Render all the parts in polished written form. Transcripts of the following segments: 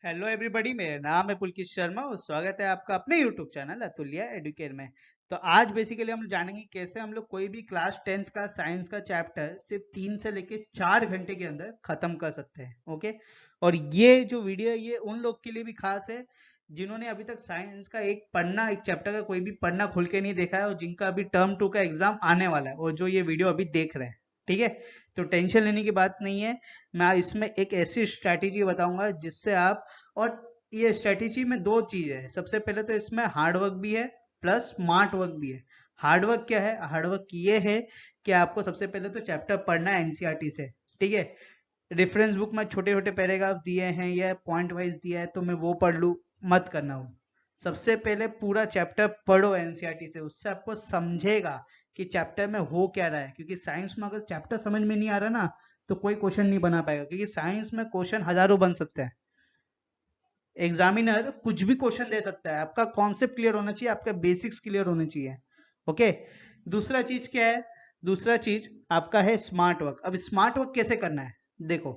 Hello everybody, मेरा नाम है पुलकित शर्मा और स्वागत है आपका अपने यूट्यूब चैनल अतुल्य एडुकेयर में। तो आज बेसिकली हम जानेंगे कैसे हम लोग कोई भी क्लास 10th का साइंस का चैप्टर सिर्फ 3 से लेके 4 घंटे के अंदर खत्म कर सकते हैं। ओके, और ये जो वीडियो है ये उन लोग के लिए भी खास है जिन्होंने अभी तक साइंस का एक चैप्टर का कोई भी पन्ना खोल के नहीं देखा है और जिनका अभी टर्म 2 का एग्जाम आने वाला है और जो ये वीडियो अभी देख रहे हैं। ठीक है, तो टेंशन लेने की बात नहीं है। मैं इसमें एक ऐसी स्ट्रैटेजी बताऊंगा जिससे आप, और ये स्ट्रेटेजी में दो चीज है। सबसे पहले तो इसमें हार्ड वर्क भी है प्लस स्मार्ट वर्क भी है। हार्ड वर्क क्या है? हार्ड वर्क ये है कि आपको सबसे पहले तो चैप्टर पढ़ना है एनसीईआरटी से। ठीक है, रेफरेंस बुक में छोटे छोटे पैराग्राफ दिए हैं या पॉइंट वाइज दिया है तो मैं वो पढ़ लूँ, मत करना हो। सबसे पहले पूरा चैप्टर पढ़ो एनसीईआरटी से, उससे आपको समझेगा कि चैप्टर में हो क्या रहा है। क्योंकि साइंस में अगर चैप्टर समझ में नहीं आ रहा ना तो कोई क्वेश्चन नहीं बना पाएगा, क्योंकि साइंस में क्वेश्चन हजारों बन सकते हैं। एग्जामिनर कुछ भी क्वेश्चन दे सकता है, आपका कॉन्सेप्ट क्लियर होना चाहिए, आपका बेसिक्स क्लियर होने चाहिए। ओके, दूसरा चीज क्या है? दूसरा चीज आपका है स्मार्ट वर्क। अब स्मार्ट वर्क कैसे करना है? देखो,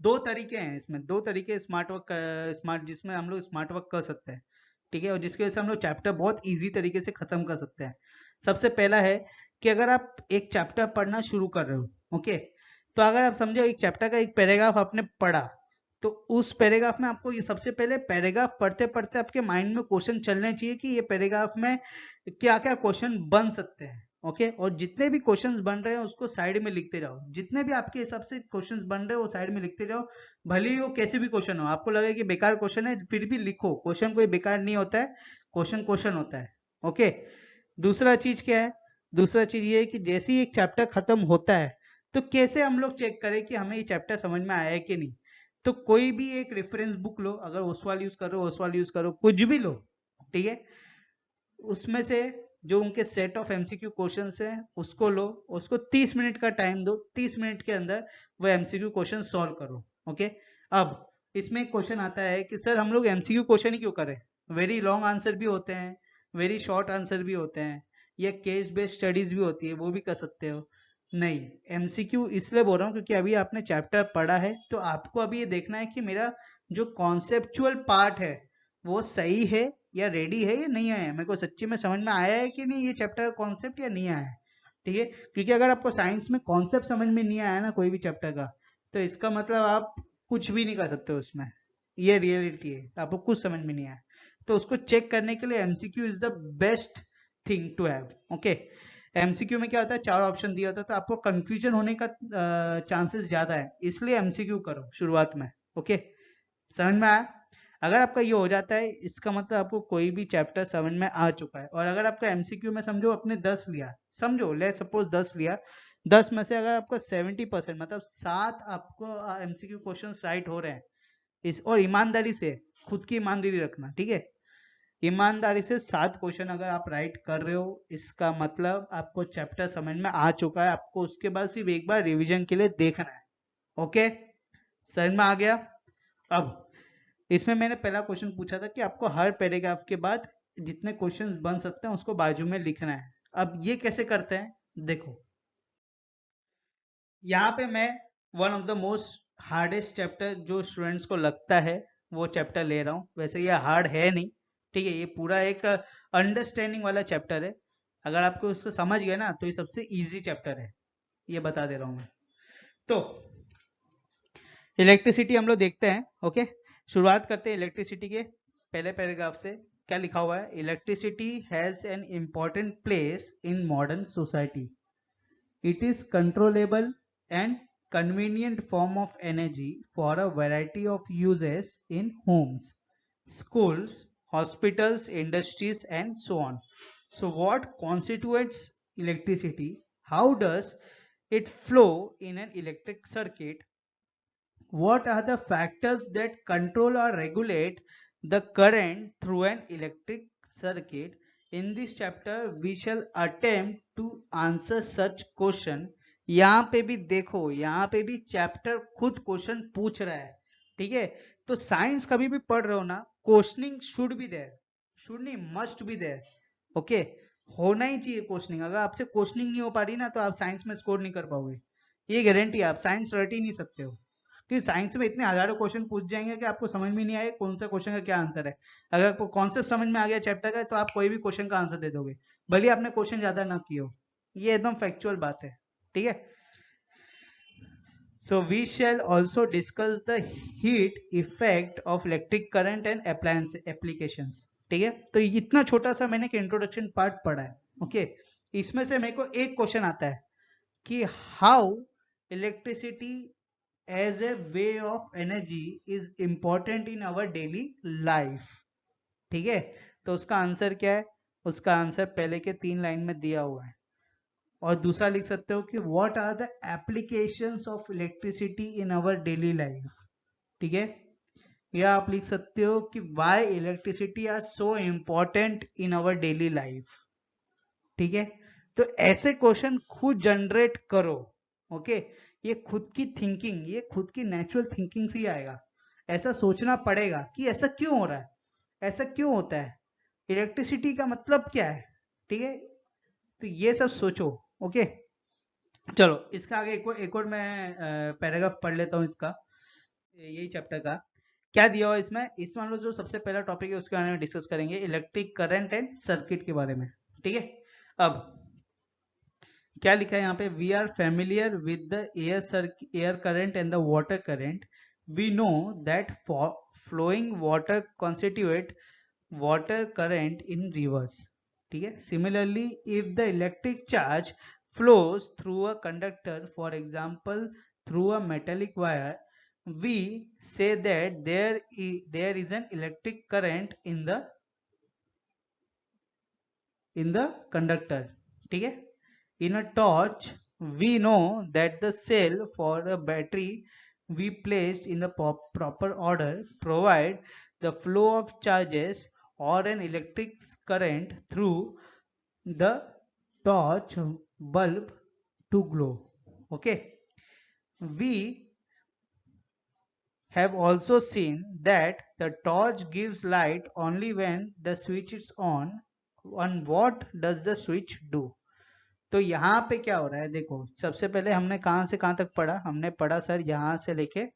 दो तरीके हैं इसमें, दो तरीके स्मार्ट वर्क, स्मार्ट जिसमें हम लोग स्मार्ट वर्क कर सकते हैं। ठीक है, और जिसकी वजह से हम लोग चैप्टर बहुत इजी तरीके से खत्म कर सकते हैं। सबसे पहला है कि अगर आप एक चैप्टर पढ़ना शुरू कर रहे हो, ओके, तो अगर आप समझो एक चैप्टर का एक पैराग्राफ आपने पढ़ा, तो उस पैराग्राफ में आपको ये सबसे पहले पैराग्राफ पढ़ते पढ़ते आपके माइंड में क्वेश्चन चलने चाहिए कि ये पैराग्राफ में क्या क्या क्वेश्चन बन सकते हैं। ओके, और जितने भी क्वेश्चंस बन रहे हैं उसको साइड में लिखते जाओ। जितने भी आपके हिसाब से क्वेश्चंस बन रहे हैं वो साइड में लिखते जाओ। भले ही वो कैसे भी क्वेश्चन हो, आपको लगे कि बेकार क्वेश्चन है फिर भी लिखो, क्वेश्चन कोई बेकार नहीं होता है, क्वेश्चन क्वेश्चन होता है। ओके, दूसरा चीज क्या है? दूसरा चीज ये है कि जैसे ही एक चैप्टर खत्म होता है तो कैसे हम लोग चेक करें कि हमें ये चैप्टर समझ में आया है कि नहीं। तो कोई भी एक रेफरेंस बुक लो, अगर ओसवाल यूज करो ओसवाल यूज करो, कुछ भी लो। ठीक है, उसमें से जो उनके सेट ऑफ एमसीक्यू क्वेश्चंस हैं उसको लो, उसको 30 मिनट का टाइम दो, 30 मिनट के अंदर वो एमसीक्यू क्वेश्चन सॉल्व करो। ओके, अब इसमें एक क्वेश्चन आता है कि सर हम लोग एमसीक्यू क्वेश्चन ही क्यों करें? वेरी लॉन्ग आंसर भी होते हैं, वेरी शॉर्ट आंसर भी होते हैं, या केस बेस्ड स्टडीज भी होती है, वो भी कर सकते हो। नहीं, एमसीक्यू इसलिए बोल रहा हूँ क्योंकि अभी आपने चैप्टर पढ़ा है तो आपको अभी ये देखना है कि मेरा जो कॉन्सेप्चुअल पार्ट है वो सही है या रेडी है या नहीं आया, मेरे को सच्ची में समझ में आया है कि नहीं ये चैप्टर का कॉन्सेप्ट या नहीं आया है। ठीक है, क्योंकि अगर आपको साइंस में कॉन्सेप्ट समझ में नहीं आया ना कोई भी चैप्टर का, तो इसका मतलब आप कुछ भी नहीं कर सकते उसमें। ये रियलिटी है, आपको कुछ समझ में नहीं आया। तो उसको चेक करने के लिए MCQ is the best thing to have. Okay, MCQ में क्या होता है, 4 ऑप्शन दिया होता है तो आपको कंफ्यूजन होने का चांसेस ज्यादा है, इसलिए एमसीक्यू करो शुरुआत में। ओके, समझ में आया? अगर आपका ये हो जाता है इसका मतलब आपको कोई भी चैप्टर समझ में आ चुका है। और अगर आपका एमसीक्यू में समझो आपने 10 लिया, समझो ले सपोज 10 लिया, 10 में से अगर आपका 70% मतलब 7 आपको एमसीक्यू क्वेश्चन राइट हो रहे हैं, इस और ईमानदारी से, खुद की ईमानदारी रखना। ठीक है, ईमानदारी से 7 क्वेश्चन अगर आप राइट कर रहे हो इसका मतलब आपको चैप्टर समझ में आ चुका है, आपको उसके बाद सिर्फ एक बार रिविजन के लिए देखना है। ओके, समझ में आ गया? अब इसमें मैंने पहला क्वेश्चन पूछा था कि आपको हर पैराग्राफ के बाद जितने क्वेश्चंस बन सकते हैं उसको बाजू में लिखना है। अब ये कैसे करते हैं? देखो, यहाँ पे मैं one of the most hardest chapter जो स्टूडेंट्स को लगता है वो चैप्टर ले रहा हूँ। वैसे ये हार्ड है नहीं, ठीक है, ये पूरा एक अंडरस्टैंडिंग वाला चैप्टर है। अगर आपको इसको समझ गए ना तो ये सबसे इजी चैप्टर है, ये बता दे रहा हूँ मैं। तो इलेक्ट्रिसिटी हम लोग देखते हैं। ओके, शुरुआत करते हैं इलेक्ट्रिसिटी के पहले पैराग्राफ से। क्या लिखा हुआ है? Electricity has an important place in modern society. It is controllable and convenient form of energy for a variety of uses in homes, schools, hospitals, industries, and so on. So, what constitutes electricity? How does it flow in an electric circuit? What are the factors that control or regulate the current through an electric circuit? In this chapter, we shall attempt to answer such question. यहाँ पे भी देखो, यहाँ पे भी chapter खुद question पूछ रहा है। ठीक है, तो साइंस कभी भी पढ़ रहे हो ना, questioning should be there, should नहीं मस्ट बी देयर। ओके, होना ही चाहिए क्वेश्चनिंग। अगर आपसे क्वेश्चनिंग नहीं हो पा रही ना तो आप साइंस में स्कोर नहीं कर पाओगे, ये गारंटी है, आप साइंस रट ही नहीं सकते हो। क्योंकि साइंस में इतने हजारों क्वेश्चन पूछ जाएंगे कि आपको समझ में नहीं आए कौन सा क्वेश्चन का क्या आंसर है। अगर आपको कॉन्सेप्ट समझ में आ गया चैप्टर का तो आप कोई भी क्वेश्चन का आंसर दे दोगे, भले आपने क्वेश्चन ज्यादा ना किए हो। ये एकदम फैक्चुअल बात है, ठीक है। So we shall also discuss the heat effect of electric current and appliance applications, ठीक है। तो इतना छोटा सा मैंने इंट्रोडक्शन पार्ट पढ़ा है, ओके। इसमें से मेरे को एक क्वेश्चन आता है कि how electricity as a way of energy is important in our daily life, ठीक है। तो उसका आंसर क्या है? उसका आंसर पहले के 3 लाइन में दिया हुआ है। और दूसरा लिख सकते हो कि what are the applications of electricity in our daily life, ठीक है। या आप लिख सकते हो कि why electricity are so important in our daily life, ठीक है। तो ऐसे क्वेश्चन खुद जनरेट करो, ओके। ये खुद की थिंकिंग, ये खुद की नेचुरल थिंकिंग से ही आएगा। ऐसा सोचना पड़ेगा कि ऐसा क्यों हो रहा है, ऐसा क्यों होता है, इलेक्ट्रिसिटी का मतलब क्या है, ठीक है। तो ये सब सोचो, ओके। चलो इसका आगे एक और मैं पैराग्राफ पढ़ लेता हूँ इसका, यही चैप्टर का। क्या दिया हुआ इसमें? इसमें हम लोग जो सबसे पहला टॉपिक है उसके बारे में डिस्कस करेंगे, इलेक्ट्रिक करंट एंड सर्किट के बारे में, ठीक है। अब क्या लिखा है यहाँ पे? We are familiar with the air current and the water current. We know that flowing water constitute water current in rivers, ठीक है। Similarly if the electric charge flows through a conductor, for example through a metallic wire, we say that there is an electric current in the conductor, ठीक है। In a torch we know that the cell for a battery we placed in the proper order provide the flow of charges or an electric current through the torch bulb to glow, okay. We have also seen that the torch gives light only when the switch is on, and what does the switch do? तो यहाँ पे क्या हो रहा है देखो, सबसे पहले हमने कहाँ से कहाँ तक पढ़ा? हमने पढ़ा सर यहाँ से लेके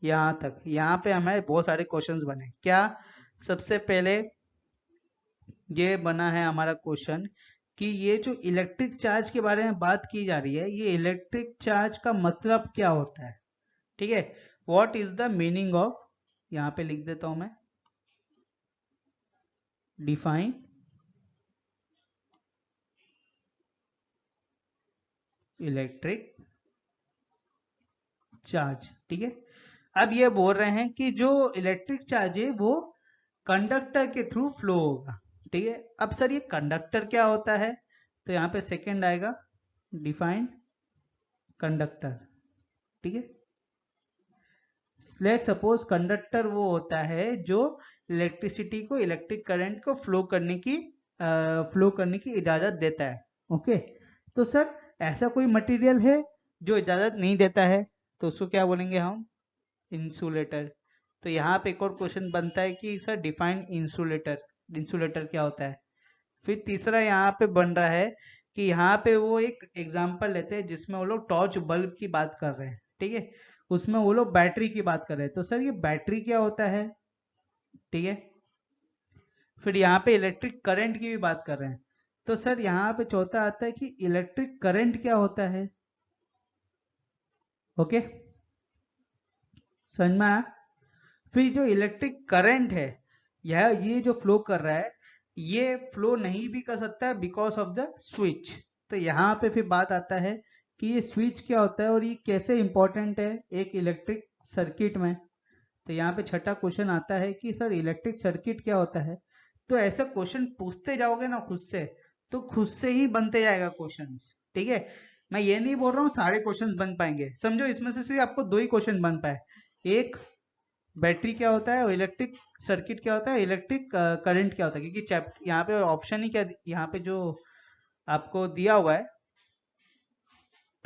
यहाँ तक। यहाँ पे हमें बहुत सारे क्वेश्चंस बने। क्या? सबसे पहले ये बना है हमारा क्वेश्चन कि ये जो इलेक्ट्रिक चार्ज के बारे में बात की जा रही है, ये इलेक्ट्रिक चार्ज का मतलब क्या होता है, ठीक है। What is the meaning of, यहाँ पे लिख देता हूं मैं, डिफाइन इलेक्ट्रिक चार्ज, ठीक है। अब ये बोल रहे हैं कि जो इलेक्ट्रिक चार्ज है वो कंडक्टर के थ्रू फ्लो होगा, ठीक है। अब सर ये कंडक्टर क्या होता है? तो यहाँ पे सेकंड आएगा, डिफाइन कंडक्टर, ठीक है। लेट सपोज कंडक्टर वो होता है जो इलेक्ट्रिसिटी को, इलेक्ट्रिक करंट को फ्लो करने की इजाजत देता है, ओके। तो सर ऐसा कोई मटेरियल है जो इजाजत नहीं देता है, तो उसको क्या बोलेंगे हम? इंसुलेटर। तो यहाँ पे एक और क्वेश्चन बनता है कि सर डिफाइन इंसुलेटर, इंसुलेटर क्या होता है। फिर तीसरा यहाँ पे बन रहा है कि यहाँ पे वो एक एग्जांपल लेते हैं जिसमें वो लोग टॉर्च बल्ब की बात कर रहे हैं, ठीक है। उसमें वो लोग बैटरी की बात कर रहे हैं, तो सर ये बैटरी क्या होता है, ठीक है। फिर यहाँ पे इलेक्ट्रिक करंट की भी बात कर रहे हैं, तो सर यहाँ पे चौथा आता है कि इलेक्ट्रिक करंट क्या होता है, ओके। समझ में आया? फिर जो इलेक्ट्रिक करंट है, ये जो फ्लो कर रहा है, ये फ्लो नहीं भी कर सकता है बिकॉज ऑफ द स्विच। तो यहाँ पे फिर बात आता है कि ये स्विच क्या होता है और ये कैसे इंपॉर्टेंट है एक इलेक्ट्रिक सर्किट में। तो यहाँ पे छठा क्वेश्चन आता है कि सर इलेक्ट्रिक सर्किट क्या होता है। तो ऐसा क्वेश्चन पूछते जाओगे ना खुद से, तो खुद से ही बनते जाएगा क्वेश्चंस, ठीक है। मैं ये नहीं बोल रहा हूँ सारे क्वेश्चंस बन पाएंगे, समझो इसमें से सिर्फ आपको 2 ही क्वेश्चन बन पाए, एक बैटरी क्या होता है और इलेक्ट्रिक सर्किट क्या होता है, इलेक्ट्रिक करंट क्या होता है। क्योंकि यहाँ पे ऑप्शन ही क्या, यहाँ पे जो आपको दिया हुआ है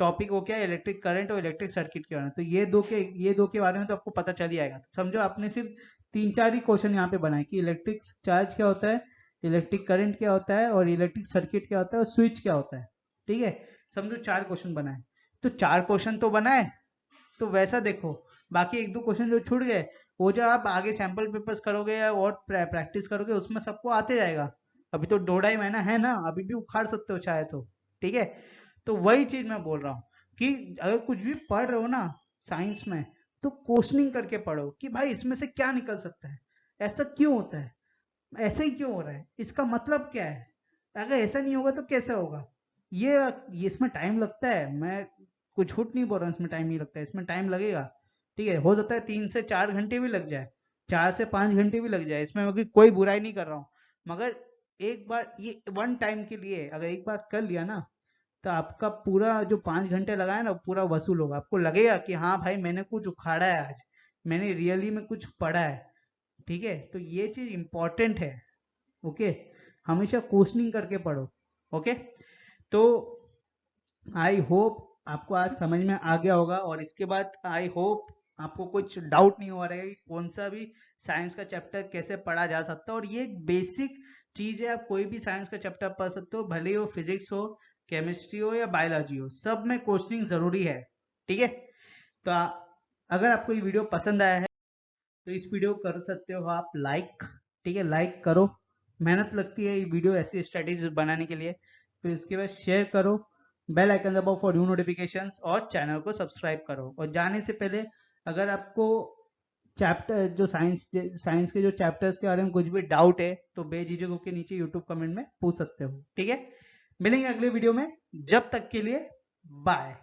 टॉपिक वो क्या है, इलेक्ट्रिक करंट और इलेक्ट्रिक सर्किट के बारे में। तो ये दो के बारे में तो आपको पता चल ही आएगा। तो समझो आपने सिर्फ 3-4 ही क्वेश्चन यहाँ पे बनाए कि इलेक्ट्रिक चार्ज क्या होता है, इलेक्ट्रिक करंट क्या होता है और इलेक्ट्रिक सर्किट क्या होता है और स्विच क्या होता है, ठीक है। समझो 4 क्वेश्चन बनाए, तो 4 क्वेश्चन तो बनाए, तो वैसा देखो, बाकी एक दो क्वेश्चन जो छूट गए वो जो आप आगे सैंपल पेपर्स करोगे या और प्रैक्टिस करोगे उसमें सबको आते जाएगा। अभी तो 2-2.5 महीना है ना, अभी भी उखाड़ सकते हो चाहे तो, ठीक है। तो वही चीज मैं बोल रहा हूँ कि अगर कुछ भी पढ़ रहे हो ना साइंस में, तो क्वेश्चनिंग करके पढ़ो कि भाई इसमें से क्या निकल सकता है, ऐसा क्यों होता है, ऐसा ही क्यों हो रहा है, इसका मतलब क्या है, अगर ऐसा नहीं होगा तो कैसे होगा। ये इसमें टाइम लगता है, मैं कुछ झूठ नहीं बोल रहा हूँ, इसमें टाइम नहीं लगता है, इसमें टाइम लगेगा, ठीक है। हो सकता है 3 से 4 घंटे भी लग जाए, 4 से 5 घंटे भी लग जाए, इसमें मैं कोई बुराई नहीं कर रहा हूँ। मगर एक बार ये वन टाइम के लिए अगर एक बार कर लिया ना, तो आपका पूरा जो 5 घंटे लगाया ना पूरा वसूल होगा। आपको लगेगा कि हाँ भाई मैंने कुछ उखाड़ा है आज, मैंने रियली में कुछ पढ़ा है, ठीक है। तो ये चीज इंपॉर्टेंट है, ओके। हमेशा क्वेश्चनिंग करके पढ़ो, ओके। तो आई होप आपको आज समझ में आ गया होगा, और इसके बाद आई होप आपको कुछ डाउट नहीं हो रहा है कि कौन सा भी साइंस का चैप्टर कैसे पढ़ा जा सकता है। और ये एक बेसिक चीज है, आप कोई भी साइंस का चैप्टर पढ़ सकते हो, भले ही वो फिजिक्स हो, केमिस्ट्री हो या बायोलॉजी हो, सब में क्वेश्चनिंग जरूरी है, ठीक है। तो अगर आपको ये वीडियो पसंद आया है तो इस वीडियो को कर सकते हो आप लाइक, ठीक है, लाइक करो। मेहनत लगती है ये वीडियो ऐसी स्ट्रेटेजीज बनाने के लिए। फिर उसके बाद शेयर करो, बेल आइकन दबाओ फॉर न्यू नोटिफिकेशंस, और चैनल को सब्सक्राइब करो। और जाने से पहले अगर आपको चैप्टर जो साइंस के जो चैप्टर्स के बारे में कुछ भी डाउट है तो बेझिझक होकर नीचे यूट्यूब कमेंट में पूछ सकते हो, ठीक है। मिलेंगे अगले वीडियो में, जब तक के लिए बाय।